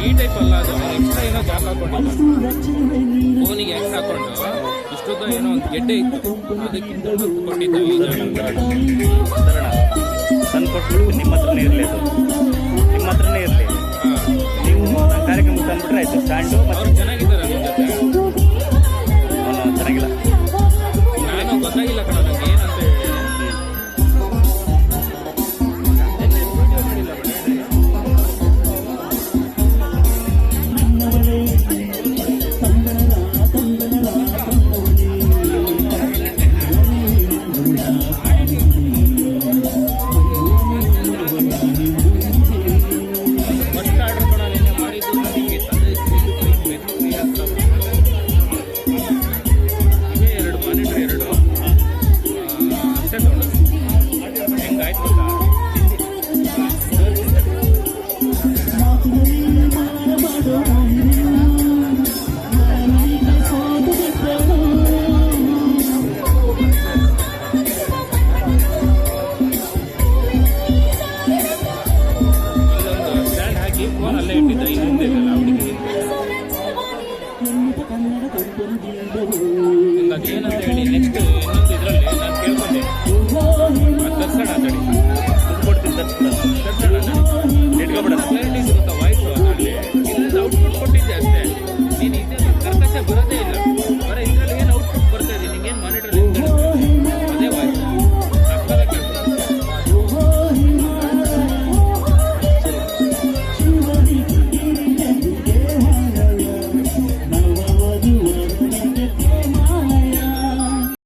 ಈ ಟೈಪ್ ಅಲ್ಲ, ಅದು ಎಕ್ಸ್ಟ್ರಾ ಏನೋ ಜಾಕ್ ಹಾಕೊಂಡಿಲ್ಲ, ಫೋನಿಗೆ ಎಕ್ಸ್ ಹಾಕೊಂಡು ಇಷ್ಟೊತ್ತ ಏನೋ ಒಂದು ಗೆಡ್ಡೆ ಇತ್ತು, ಅದಕ್ಕಿಂತ ಕೊಟ್ಟಿದ್ದ ಈ ತಂದು ಕೊಟ್ಬಿಟ್ಟು ನಿಮ್ಮ ಹತ್ರನೇ ಇರಲಿ, ಅದು ನಿಮ್ಮ ಹತ್ರನೇ ಇರಲಿ. ನೀವು ಕಾರ್ಯಕ್ರಮ ತಂದ್ಬಿಟ್ರೆ ಆಯ್ತು. ಸ್ಟ್ಯಾಂಡು ಅವ್ರು ಚೆನ್ನಾಗಿದ್ದಾರೆ ನಿಮ್ಮ ಜೊತೆ.